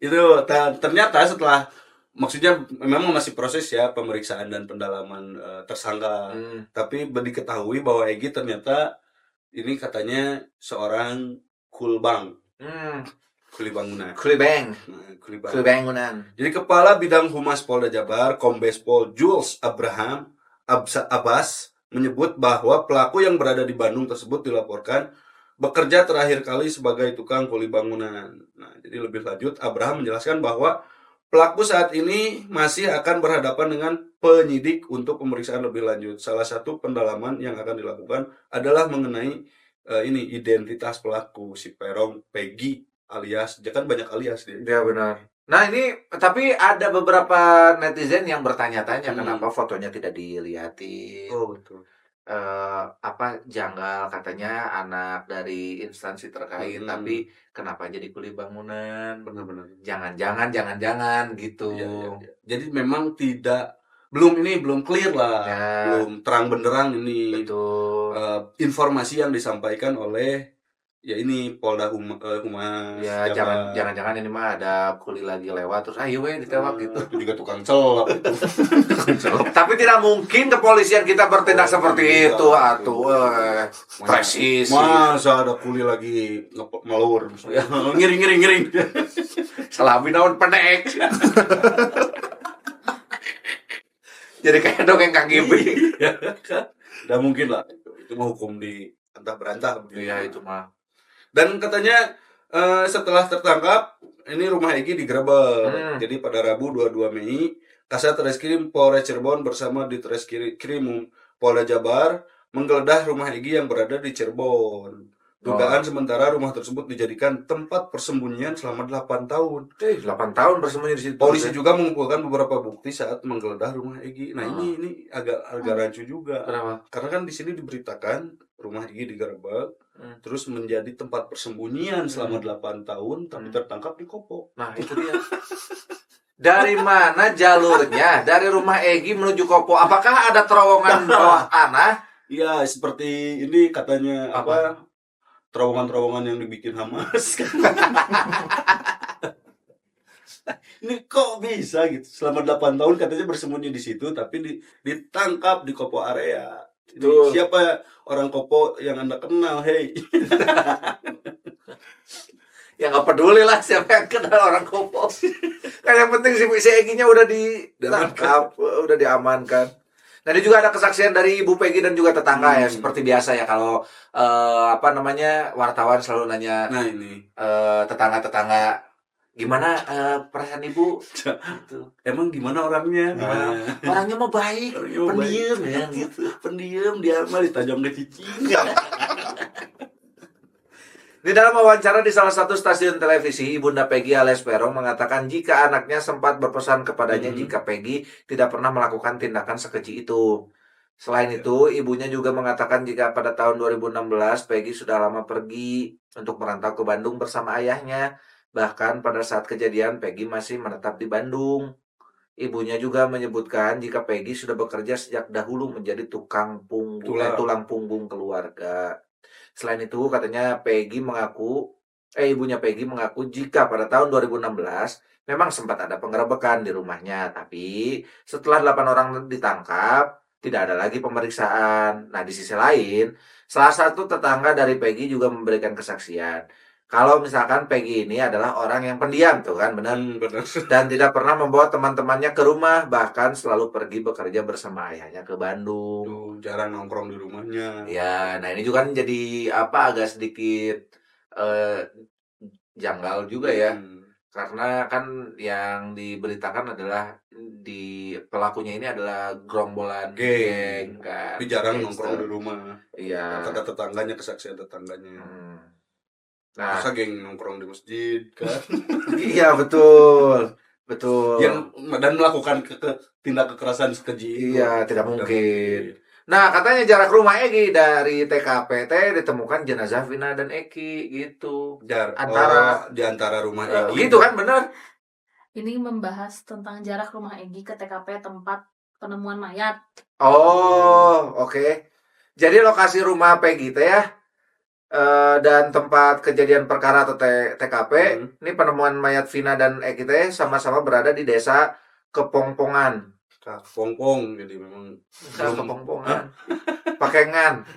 Itu ternyata setelah, maksudnya memang masih proses ya pemeriksaan dan pendalaman tersangka. Tapi diketahui bahwa Egi ternyata ini katanya seorang kulbang,
Hmm,
kuli bangunan.
Kulibeng.
Nah, kuli bangunan.
Kulibangunan.
Jadi Kepala Bidang Humas Polda Jabar, Kombes Pol Jules Abraham Abbas menyebut bahwa pelaku yang berada di Bandung tersebut dilaporkan bekerja terakhir kali sebagai tukang kuli bangunan. Nah, jadi lebih lanjut Abraham menjelaskan bahwa pelaku saat ini masih akan berhadapan dengan penyidik untuk pemeriksaan lebih lanjut. Salah satu pendalaman yang akan dilakukan adalah mengenai ini identitas pelaku si Perong Peggy alias, dia kan banyak alias dia.
Ya benar. Nah ini tapi ada beberapa netizen yang bertanya-tanya
Hmm.
kenapa fotonya tidak dilihatin.
Oh betul.
Apa janggal katanya anak dari instansi terkait,
Hmm.
tapi kenapa jadi kuli bangunan?
Benar-benar.
Jangan-jangan gitu.
Iya, iya, iya. Jadi memang belum clear lah,
Ya.
belum terang benderang ini
Betul.
informasi yang disampaikan oleh ya ini Polda Humas.
Ya
Jabar.
jangan-jangan ini mah ada kuli lagi lewat terus ayo we ditewak gitu.
Itu juga tukang celap itu.
Tapi tidak mungkin kepolisian kita bertindak seperti
Iya,
itu
betul.
atuh. Presisi.
Masa ada kuli lagi melur.
Ya.
Ngiring.
Selami naon pendek. Jadi kayak dongeng Kang Gibi.
Udah mungkin lah. Itu mah hukum di antah berantah.
Iya itu mah.
Dan katanya setelah tertangkap, ini rumah Egy digerebek. Jadi pada Rabu 22 Mei, Kasat Reskrim Polres Cirebon bersama Ditreskrim Polda Jabar menggeledah rumah Egy yang berada di Cirebon. Dugaan sementara rumah tersebut dijadikan tempat persembunyian selama 8 tahun.
8 tahun bersembunyi di situ.
Polisi juga mengumpulkan beberapa bukti saat menggeledah rumah Egy. Nah, ini agak rancu juga.
Kenapa?
Karena kan di sini diberitakan rumah Egy digerebek, terus menjadi tempat persembunyian selama 8 tahun, tapi tertangkap di Kopo.
Nah, itu dia. Dari mana jalurnya? Dari rumah Egy menuju Kopo. Apakah ada terowongan bawah tanah?
Iya, seperti ini katanya
Apa?
terowongan-terowongan yang dibikin Hamas. Ini kok bisa gitu? Selama 8 tahun katanya bersembunyi di situ, tapi ditangkap di Kopo area. Ini
Betul.
siapa orang Kopo yang Anda kenal, hey?
Ya nggak peduli lah siapa yang kenal orang Kopo. Kan yang penting si Egy-nya udah ditangkap, udah diamankan. Nah, ini juga ada kesaksian dari Ibu Peggy dan juga tetangga ya, seperti biasa ya kalau wartawan selalu nanya
Nah ini,
tetangga-tetangga gimana perasaan ibu? Gitu.
emang gimana orangnya?
Gimana? Orangnya mah baik,
Orangnya mah
pendiam
baik.
ya gitu.
Pendiam, dia mah ditajam ke cicing.
Di dalam wawancara di salah satu stasiun televisi, Ibunda Peggy alias Perong mengatakan jika anaknya sempat berpesan kepadanya jika Peggy tidak pernah melakukan tindakan sekeji itu. Selain itu, ibunya juga mengatakan jika pada tahun 2016 Peggy sudah lama pergi untuk merantau ke Bandung bersama ayahnya. Bahkan pada saat kejadian Peggy masih menetap di Bandung. Ibunya juga menyebutkan jika Peggy sudah bekerja sejak dahulu menjadi tulang punggung keluarga. Selain itu, katanya ibunya Peggy mengaku jika pada tahun 2016 memang sempat ada penggerebekan di rumahnya, tapi setelah 8 orang ditangkap, tidak ada lagi pemeriksaan. Nah, di sisi lain, salah satu tetangga dari Peggy juga memberikan kesaksian. Kalau misalkan Peggy ini adalah orang yang pendiam tuh kan, benar?
Benar.
Dan tidak pernah membawa teman-temannya ke rumah, bahkan selalu pergi bekerja bersama ayahnya ke Bandung.
Tuh, jarang nongkrong di rumahnya.
Ya, nah ini juga kan jadi agak sedikit janggal juga ya. Karena kan yang diberitakan adalah di pelakunya ini adalah gerombolan geng kan.
Tapi jarang
Gangster.
nongkrong di rumah.
Iya.
Kata tetangganya, kesaksian tetangganya.
Nah,
Masa geng nongkrong di masjid kan?
iya betul. Betul.
Dan melakukan tindak kekerasan sekeji itu.
Iya, tidak mungkin. Nah, katanya jarak rumah Egy dari TKP ditemukan jenazah Vina dan Eki gitu.
Di antara rumah Egy.
Gitu kan, benar?
Ini membahas tentang jarak rumah Egy ke TKP tempat penemuan mayat.
Oh, oke. Jadi lokasi rumah Peggy ya, dan tempat kejadian perkara atau TKP, ini penemuan mayat Vina dan Eki sama-sama berada di desa Kepongpongan.
Pongpong, jadi memang
Kepongpongan. Pakengan.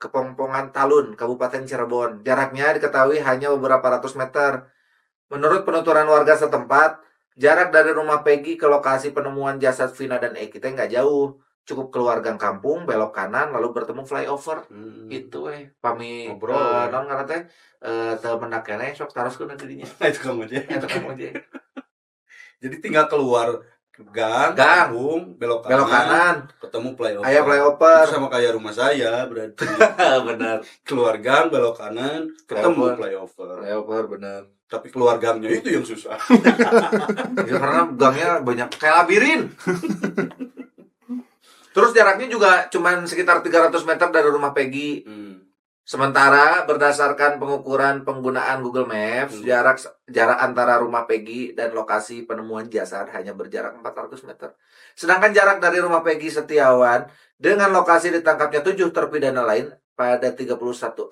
Kepongpongan Talun, Kabupaten Cirebon. Jaraknya diketahui hanya beberapa ratus meter. Menurut penuturan warga setempat, jarak dari rumah Peggy ke lokasi penemuan jasad Vina dan Eki teh nggak jauh. Cukup keluar gang kampung, belok kanan, lalu bertemu flyover. Itu pami
Ngobrol.
non ngaran teh teu mendak keneh sok taroskeun dirinya.
Itu kamu aja.
Eta kamu aja.
Jadi tinggal keluar gang,
Gang.
kampung, belok
Belok kanan,
ketemu flyover.
aya flyover.
Itu sama kayak rumah saya, berarti
Bener.
keluar gang, belok kanan, ketemu
Flyover.
flyover.
Flyover bener.
Tapi keluar gangnya itu yang susah.
Ya, karena gangnya banyak kayak labirin. Terus jaraknya juga cuman sekitar 300 meter dari rumah Peggy. Sementara berdasarkan pengukuran penggunaan Google Maps, jarak antara rumah Peggy dan lokasi penemuan jasad hanya berjarak 400 meter. Sedangkan jarak dari rumah Peggy Setiawan dengan lokasi ditangkapnya 7 terpidana lain pada 31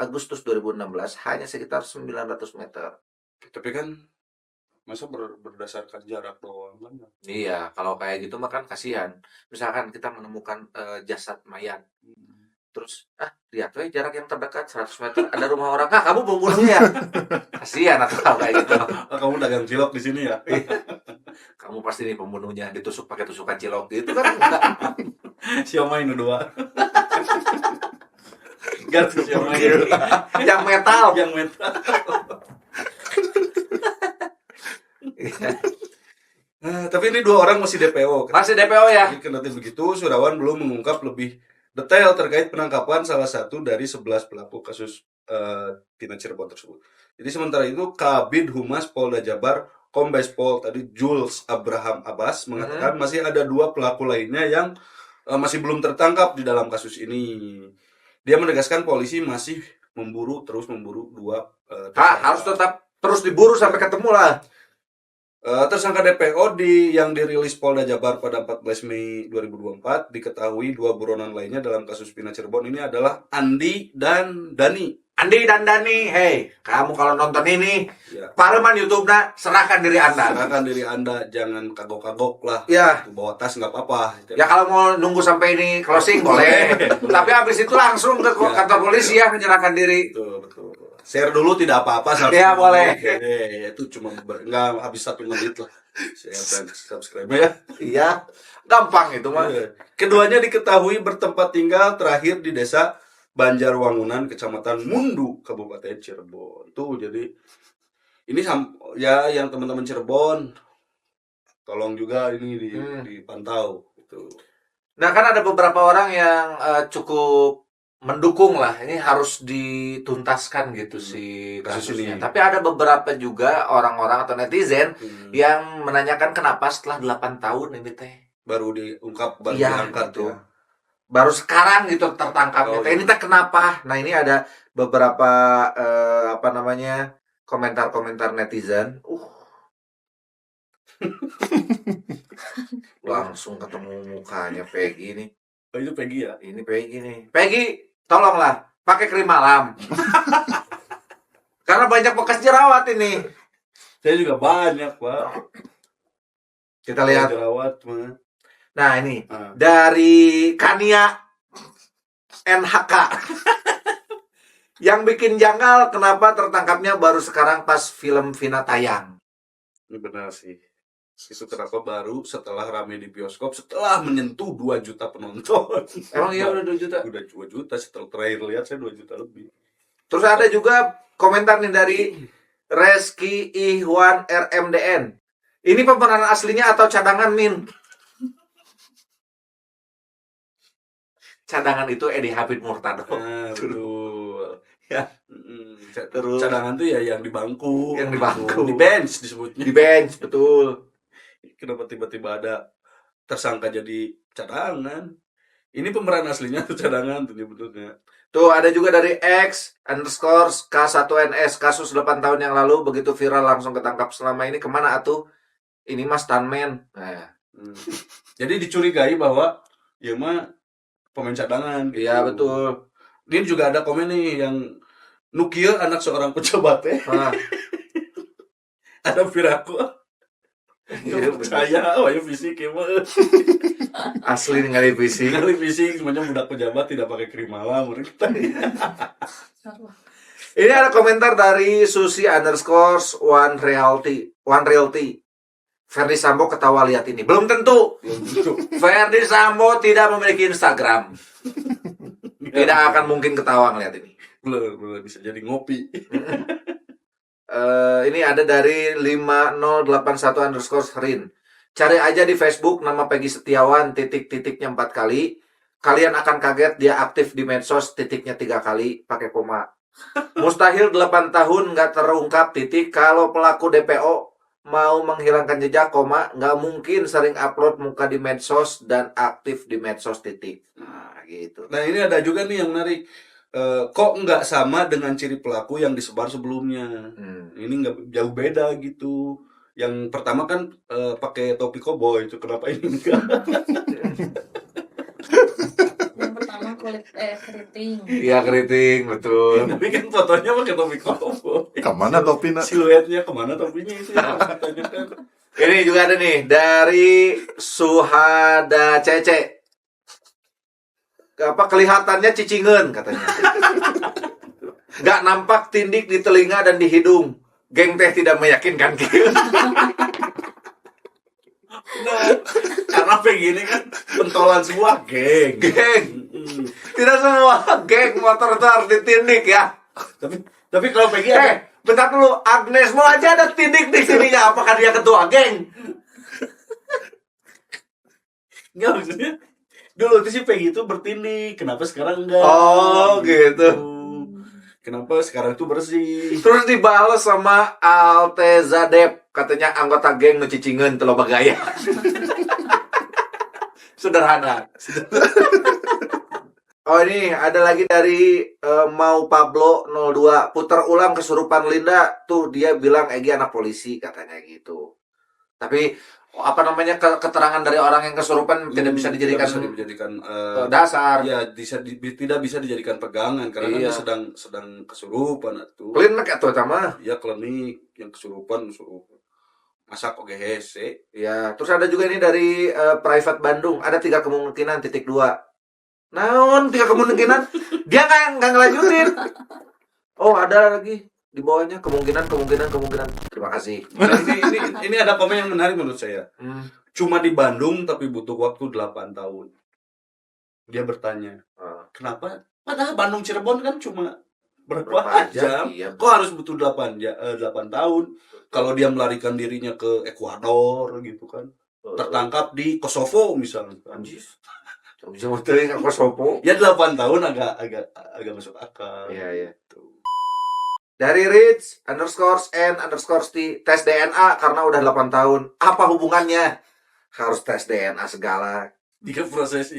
Agustus 2016 hanya sekitar 900 meter.
Tapi kan masa berdasarkan jarak doang kan?
Iya, kalau kayak gitu mah kan kasihan. Misalkan kita menemukan jasad mayat. Terus, lihat we jarak yang terdekat 100 meter ada rumah orang. Kamu pembunuhnya ya? Kasihan atau kayak gitu.
Kamu dagang cilok di sini ya?
Kamu pasti nih pembunuhnya, ditusuk pakai tusukan cilok gitu kan enggak.
Siomay nu dua. Gartu siomay.
Yang metal.
Yang metal. Tapi ini 2 orang masih DPO kan?
Masih DPO ya?
Jadi kendati begitu, Surawan belum mengungkap lebih detail terkait penangkapan salah satu dari 11 pelaku kasus Vina Cirebon tersebut. Jadi sementara itu Kabid Humas Polda Jabar Kombes Pol tadi Jules Abraham Abbas mengatakan masih ada 2 pelaku lainnya yang masih belum tertangkap di dalam kasus ini. Dia menegaskan polisi masih terus memburu 2
Harus tetap terus diburu sampai ketemu lah.
Tersangka DPO yang dirilis Polda Jabar pada 14 Mei 2024 diketahui 2 buronan lainnya dalam kasus Vina Cirebon ini adalah Andi dan Dani.
Andi dan Dani, hey, kamu kalau nonton ini,
Ya.
pareman YouTube-na, serahkan diri Anda.
Serahkan diri Anda, jangan kagok-kagok lah.
Ya,
Bawa tas nggak apa-apa.
ya kalau mau nunggu sampai ini closing boleh. Tapi habis itu langsung ke kantor polisi ya menyerahkan diri.
Betul. Share dulu tidak apa-apa.
Ya, boleh.
Itu cuma nggak habis 1 menit lah. Share dan subscribe ya.
Iya, gampang itu mah.
Keduanya diketahui bertempat tinggal terakhir di desa Banjarwangunan, Kecamatan Mundu, Kabupaten Cirebon. Tuh, jadi ini ya yang teman-teman Cirebon tolong juga ini dipantau gitu.
Nah, kan ada beberapa orang yang cukup mendukung lah, ini harus dituntaskan gitu si kasusnya. Tapi ada beberapa juga orang-orang atau netizen yang menanyakan kenapa setelah 8 tahun ini teh
baru diungkap, baru
iya,
diangkat
gitu.
ya.
Baru sekarang gitu tertangkapnya. Ini teh kenapa? Nah, ini ada beberapa komentar-komentar netizen. Langsung ketemu mukanya Peggy nih.
Oh, itu Peggy ya?
Ini Peggy nih. Peggy, tolonglah pakai krim malam. Karena banyak bekas jerawat ini.
Saya juga banyak, Pak.
Kita lihat.
Jerawat mah.
Nah, ini dari Kania NHK. Yang bikin janggal kenapa tertangkapnya baru sekarang pas film Vina tayang.
Ini benar sih. Itu kenapa baru setelah rame di bioskop, setelah menyentuh 2 juta penonton.
Emang iya udah 2 juta?
Udah 2 juta, setelah terakhir lihat saya 2 juta lebih.
Terus ada juga komentar nih dari Reski Ihwan RMDN. Ini pemeran aslinya atau cadangan, Min? Cadangan itu Edi Habib Murtado.
Betul.
Ya.
Terus cadangan tuh ya yang di bangku.
Yang di bangku.
Di bench disebutnya.
Di bench, betul.
Kenapa tiba-tiba ada tersangka jadi cadangan? Ini pemeran aslinya tuh cadangan tuh bentuknya.
Tuh ada juga dari X_K1NS kasus 8 tahun yang lalu begitu viral langsung ketangkap. Selama ini kemana atuh? Ini mas stuntman. Nah.
Jadi dicurigai bahwa ya mah pemain cadangan. Gitu.
Iya betul.
Ini juga ada komen nih yang Nukil anak seorang pejabat ya. Ada Viraku.
Iya,
percaya, ya fisik ya mah.
Asli ningali fisik.
Kali fisik semuanya budak pejabat tidak pakai krim malam kita.
Ini ada komentar dari Susi_One Realty. Ferdi Sambo ketawa lihat ini. Belum tentu. Ferdi Sambo tidak memiliki Instagram. Tidak akan mungkin ketawa ngeliat ini.
Belum bisa jadi ngopi.
Ini ada dari 5081_Rin. Cari aja di Facebook nama Peggy Setiawan, titik-titiknya 4 kali. Kalian akan kaget dia aktif di medsos, titiknya 3 kali, pakai koma. Mustahil 8 tahun nggak terungkap, titik. Kalau pelaku DPO mau menghilangkan jejak, koma, nggak mungkin sering upload muka di medsos dan aktif di medsos, titik. Nah, gitu.
Nah ini ada juga nih yang menarik. Kok nggak sama dengan ciri pelaku yang disebar sebelumnya? Ini nggak jauh beda gitu. Yang pertama kan pakai topi koboi itu, kenapa ini enggak?
Yang pertama kulit keriting.
Iya, keriting, betul.
Tapi kan fotonya pakai topi koboi.
Kemana topi nak?
Siluetnya kemana topinya itu yang harus ditanyakan.
Ini juga ada nih dari Suhada Cece. Apa kelihatannya cicingeun katanya. Gak nampak tindik di telinga dan di hidung. Geng teh tidak meyakinkan gitu.
Nah, karena begini kan pentolan sebuah geng.
Tidak semua geng motor itu harus ditindik ya.
Tapi kalau Peggy ada
Bentar dulu, Agnes mau aja ada tindik di sininya. Apakah dia ketua geng?
enggak, maksudnya dulu tuh si Peggy itu bertindik, kenapa sekarang enggak?
Oh, gitu.
Kenapa sekarang itu bersih?
Terus dibales sama Altezadep, katanya anggota geng ngecicingeun teu loba gaya. Sederhana. Oh, ini ada lagi dari Mau Pablo 02. Putar ulang kesurupan Linda. Tuh dia bilang Egi anak polisi, katanya gitu. Tapi apa namanya keterangan dari orang yang kesurupan tidak bisa dijadikan dasar.
Ya, tidak bisa dijadikan pegangan karena
Iya.
kan dia sedang kesurupan atuh.
Klinik atau sama.
Ya klinik yang kesurupan masak oge hese.
Ya, terus ada juga ini dari Private Bandung. Ada 3 kemungkinan, titik 2. Naon 3 kemungkinan? Dia nggak ngelanjutin. Oh, ada lagi di bawahnya kemungkinan. Terima kasih.
Nah, ini ada komen yang menarik menurut saya. Cuma di Bandung tapi butuh waktu 8 tahun. Dia bertanya, kenapa? Padahal Bandung Cirebon kan cuma berapa jam?
Iya.
Kok harus butuh 8 tahun? Kalau dia melarikan dirinya ke Ekuador gitu kan. Tertangkap di Kosovo misalnya.
Anjis. Bisa muterin ke Kosovo.
Ya 8 tahun agak masuk akal.
Iya. Dari Rich_N_T tes DNA karena udah 8 tahun. Apa hubungannya? Harus tes DNA segala.
Jika proses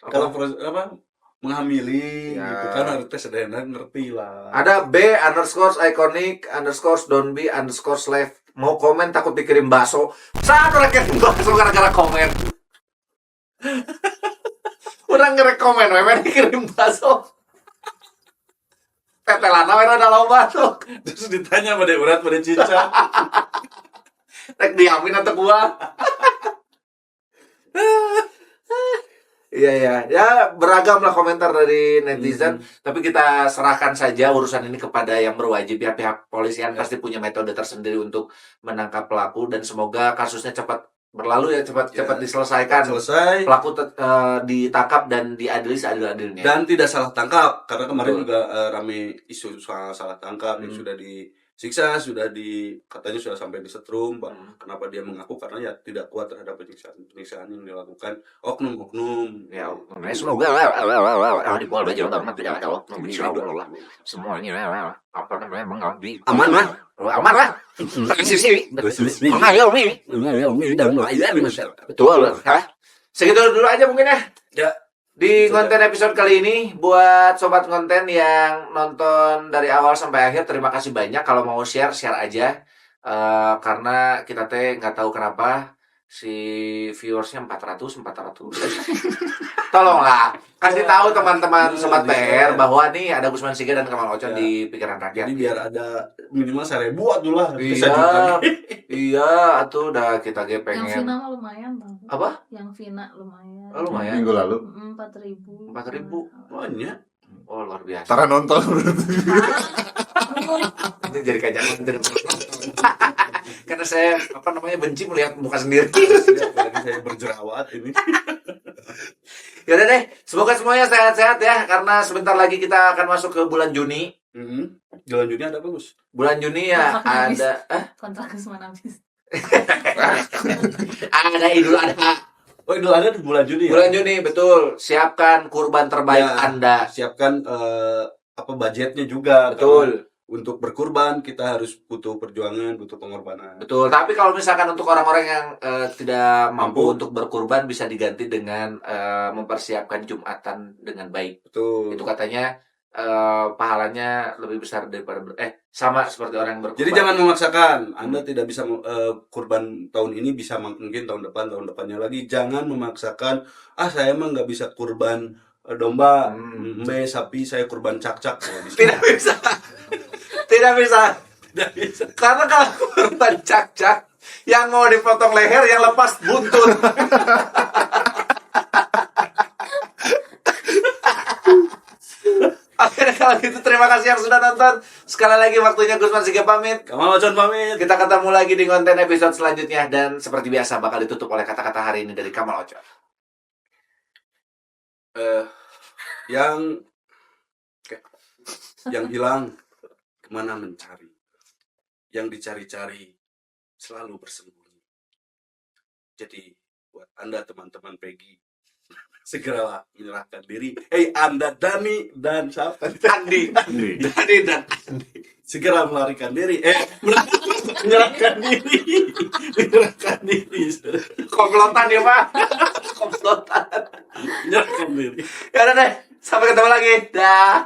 kalau proses menghamili
Ya.
gitu kan harus tes DNA, ngerti lah.
Ada B_iconic_donb_slave. Mau komen takut dikirim bakso. Saat orang kirim bakso gara-gara komen. Orang ngerekomen, memang dikirim bakso. Tetelana we rada loba tuh.
Terus ditanya pada urat pada cincang.
Rek diamin atau gua. Iya. Ya beragam lah komentar dari netizen. Tapi kita serahkan saja urusan ini kepada yang berwajib ya. Pihak polisian pasti punya metode tersendiri untuk menangkap pelaku. Dan semoga kasusnya cepat berlalu ya, cepat diselesaikan.
Selesai.
Pelaku ditangkap dan diadili seadil-adilnya.
Dan tidak salah tangkap karena kemarin
Betul.
juga rame isu soal salah tangkap yang sudah disiksa, katanya sudah sampai disetrum. Kenapa dia mengaku? Karena ya tidak kuat terhadap penyiksaan yang dilakukan oknum-oknum.
Ya,
Semoga di Polda Jawa Barat tidak ada oknum di Surabaya. Semuanya apa namanya mengabdi. Aman lah. Sisi. Betul.
segitu dulu aja mungkin ya.
Ya.
Di konten episode kali ini, buat sobat konten yang nonton dari awal sampai akhir, terima kasih banyak. Kalau mau share aja. Karena kita nggak tahu kenapa si viewersnya 400. Tolonglah kasih tahu teman-teman sobat PR bahwa nih ada Gusman Siga dan Kamal Ocon di Pikiran Rakyat.
Jadi biar ada minimal 1.000 atuh lah.
Iya, atuh udah kita
Yang
pengen.
final lumayan bang.
Apa?
Yang Vina lumayan.
Oh, lumayan.
Minggu lalu.
4.000.
4.000.
Banyak.
Oh, luar biasa.
Tara nonton.
Itu jadi kayak jangan karena saya benci melihat muka sendiri.
Apalagi saya berjerawat ini.
Ya udah deh, semoga semuanya sehat-sehat ya karena sebentar lagi kita akan masuk ke bulan Juni.
Jalan Juni ada bagus.
Bulan Juni ya
Kontrak semana habis.
ada Idul Adha.
Oh, Idul Adha di bulan Juni ya?
Bulan Juni betul. Siapkan kurban terbaik
Ya,
Anda.
siapkan budgetnya juga.
Betul.
Untuk berkurban kita harus butuh perjuangan, butuh pengorbanan.
Betul, tapi kalau misalkan untuk orang-orang yang tidak mampu
Mampu.
untuk berkurban bisa diganti dengan mempersiapkan Jumatan dengan baik.
Betul.
Itu katanya pahalanya lebih besar daripada sama seperti orang yang berkurban.
Jadi jangan memaksakan. Anda tidak bisa kurban tahun ini, bisa mungkin tahun depannya lagi. Jangan memaksakan. Saya emang nggak bisa kurban domba, sapi, saya kurban cak-cak.
Tidak bisa. Tidak bisa. Karena kalau kurban cak-cak yang mau dipotong leher, yang lepas buntut. Oke, kalau gitu terima kasih yang sudah nonton. Sekali lagi waktunya Gusman Sige pamit.
Kamal Ocon pamit.
Kita ketemu lagi di konten episode selanjutnya. Dan seperti biasa bakal ditutup oleh kata-kata hari ini dari Kamal Ocon.
Yang hilang kemana mencari, yang dicari-cari selalu bersembunyi. Jadi buat Anda teman-teman Peggy, segeralah menyerahkan diri. Anda Dani dan siapa?
Andi. Dani dan Andi.
Segera melarikan diri. Menyerahkan diri. Menyerahkan diri.
Komplotan ya Pak. Komplotan.
Menyerahkan diri.
Ya udah deh, sampai ketemu lagi. Dah.